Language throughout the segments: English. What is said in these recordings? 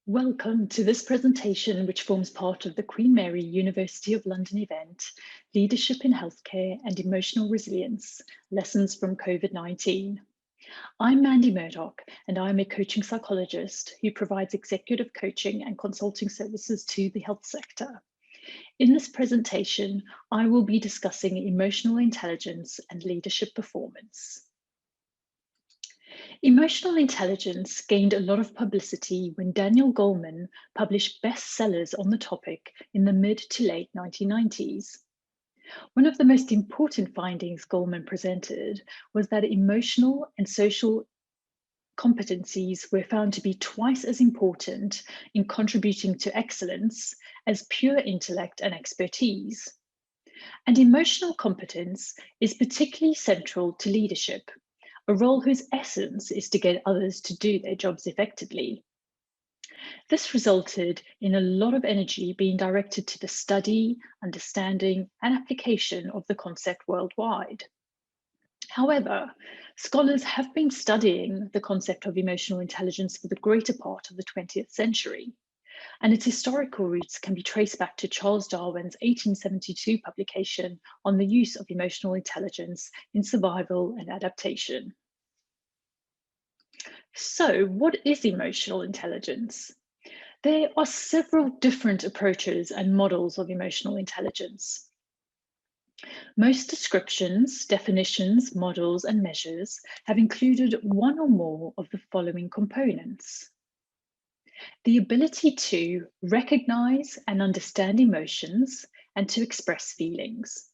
Welcome to this presentation, which forms part of the Queen Mary University of London event, Leadership in Healthcare and Emotional Resilience, Lessons from COVID-19. I'm Mandy Murdoch, and I'm a coaching psychologist who provides executive coaching and consulting services to the health sector. In this presentation, I will be discussing emotional intelligence and leadership performance. Emotional intelligence gained a lot of publicity when Daniel Goleman published bestsellers on the topic in the mid to late 1990s. One of the most important findings Goleman presented was that emotional and social competencies were found to be twice as important in contributing to excellence as pure intellect and expertise. And emotional competence is particularly central to leadership, a role whose essence is to get others to do their jobs effectively. This resulted in a lot of energy being directed to the study, understanding, and application of the concept worldwide. However, scholars have been studying the concept of emotional intelligence for the greater part of the 20th century, and its historical roots can be traced back to Charles Darwin's 1872 publication on the use of emotional intelligence in survival and adaptation. So, what is emotional intelligence? There are several different approaches and models of emotional intelligence. Most descriptions, definitions, models, and measures have included one or more of the following components: the ability to recognize and understand emotions and to express feelings,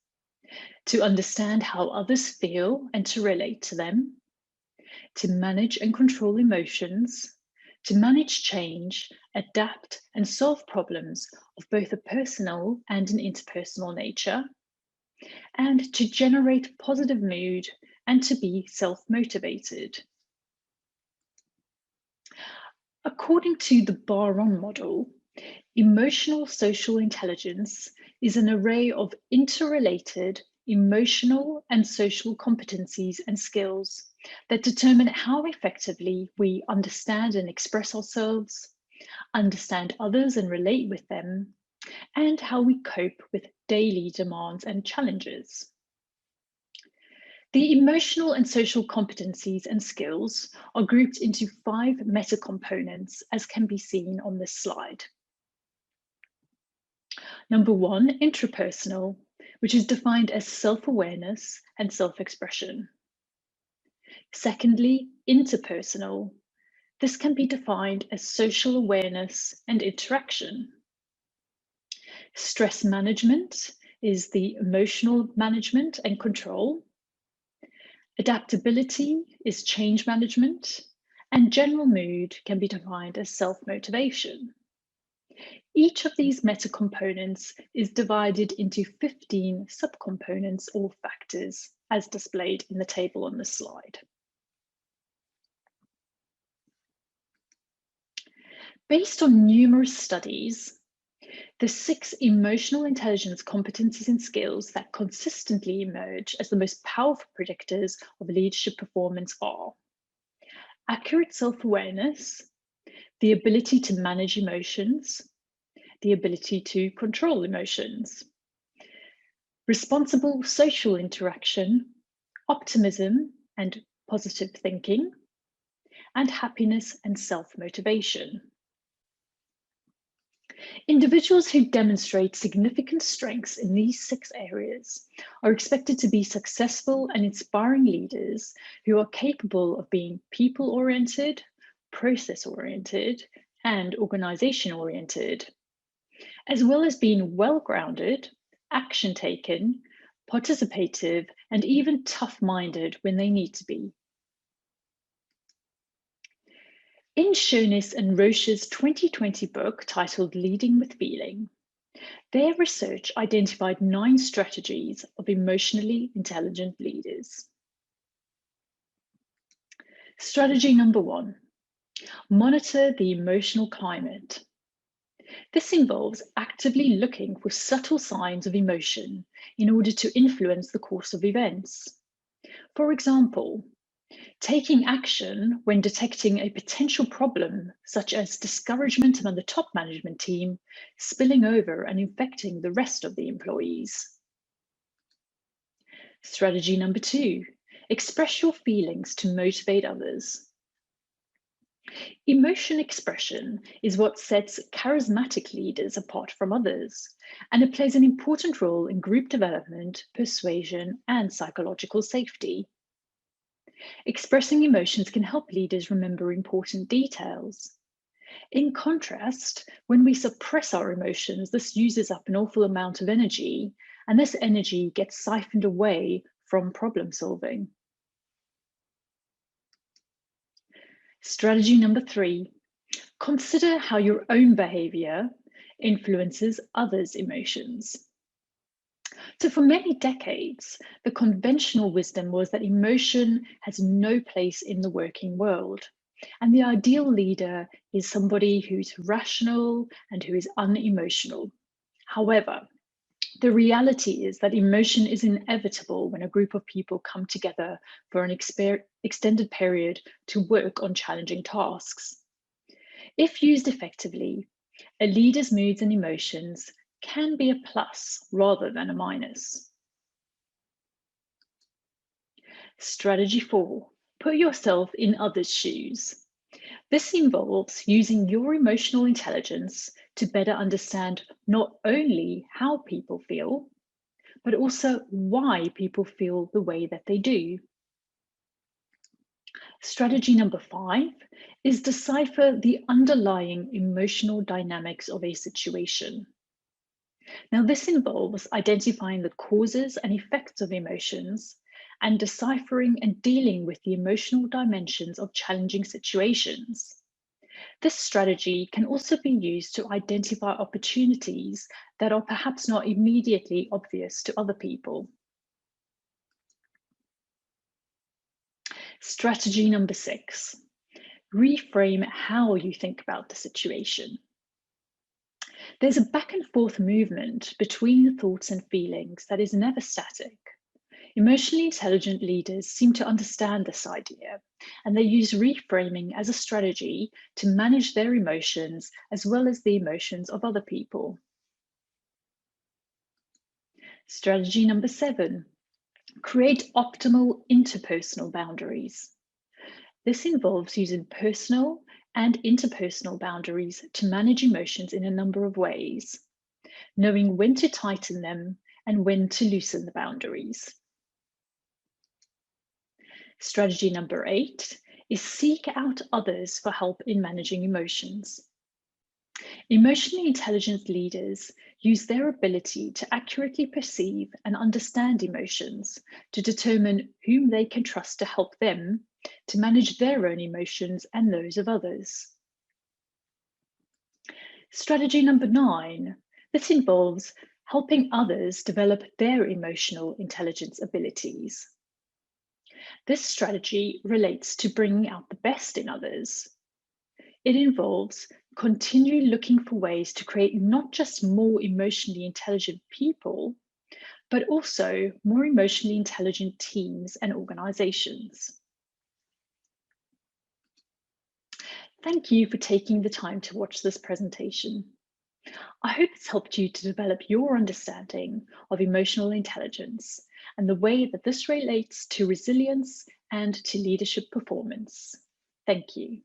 to understand how others feel and to relate to them, to manage and control emotions, to manage change, adapt and solve problems of both a personal and an interpersonal nature, and to generate positive mood and to be self-motivated. According to the Baron model, emotional social intelligence is an array of interrelated emotional and social competencies and skills that determine how effectively we understand and express ourselves, understand others and relate with them, and how we cope with daily demands and challenges. The emotional and social competencies and skills are grouped into 5 meta-components, as can be seen on this slide. Number 1, interpersonal, which is defined as self-awareness and self-expression. Secondly, interpersonal. This can be defined as social awareness and interaction. Stress management is the emotional management and control. Adaptability is change management, and general mood can be defined as self-motivation. Each of these meta-components is divided into 15 subcomponents or factors, as displayed in the table on this slide. Based on numerous studies, the 6 emotional intelligence competencies and skills that consistently emerge as the most powerful predictors of leadership performance are accurate self-awareness, the ability to manage emotions, the ability to control emotions, responsible social interaction, optimism and positive thinking, and happiness and self-motivation. Individuals who demonstrate significant strengths in these 6 areas are expected to be successful and inspiring leaders who are capable of being people-oriented, process-oriented, and organization-oriented, as well as being well-grounded, action-taken, participative, and even tough-minded when they need to be. In Schoenis and Roche's 2020 book titled Leading with Feeling, their research identified 9 strategies of emotionally intelligent leaders. Strategy number 1, monitor the emotional climate. This involves actively looking for subtle signs of emotion in order to influence the course of events. For example, Taking action when detecting a potential problem, such as discouragement among the top management team, spilling over and infecting the rest of the employees. Strategy number 2, express your feelings to motivate others. Emotion expression is what sets charismatic leaders apart from others, and it plays an important role in group development, persuasion, and psychological safety. Expressing emotions can help leaders remember important details. In contrast, when we suppress our emotions, this uses up an awful amount of energy, and this energy gets siphoned away from problem solving. Strategy number 3, consider how your own behaviour influences others' emotions. So, for many decades, the conventional wisdom was that emotion has no place in the working world. And the ideal leader is somebody who's rational and who is unemotional. However, the reality is that emotion is inevitable when a group of people come together for an extended period to work on challenging tasks. If used effectively, a leader's moods and emotions can be a plus rather than a minus. Strategy 4, put yourself in others' shoes. This involves using your emotional intelligence to better understand not only how people feel, but also why people feel the way that they do. Strategy number 5 is decipher the underlying emotional dynamics of a situation. Now, this involves identifying the causes and effects of emotions and deciphering and dealing with the emotional dimensions of challenging situations. This strategy can also be used to identify opportunities that are perhaps not immediately obvious to other people. Strategy number 6, reframe how you think about the situation. There's a back and forth movement between thoughts and feelings that is never static. Emotionally intelligent leaders seem to understand this idea, and they use reframing as a strategy to manage their emotions as well as the emotions of other people. Strategy number 7, create optimal interpersonal boundaries. This involves using personal and interpersonal boundaries to manage emotions in a number of ways, knowing when to tighten them and when to loosen the boundaries. Strategy number 8 is seek out others for help in managing emotions. Emotionally intelligent leaders use their ability to accurately perceive and understand emotions to determine whom they can trust to help them to manage their own emotions and those of others. Strategy number 9, this involves helping others develop their emotional intelligence abilities. This strategy relates to bringing out the best in others. It involves continually looking for ways to create not just more emotionally intelligent people, but also more emotionally intelligent teams and organizations. Thank you for taking the time to watch this presentation. I hope it's helped you to develop your understanding of emotional intelligence and the way that this relates to resilience and to leadership performance. Thank you.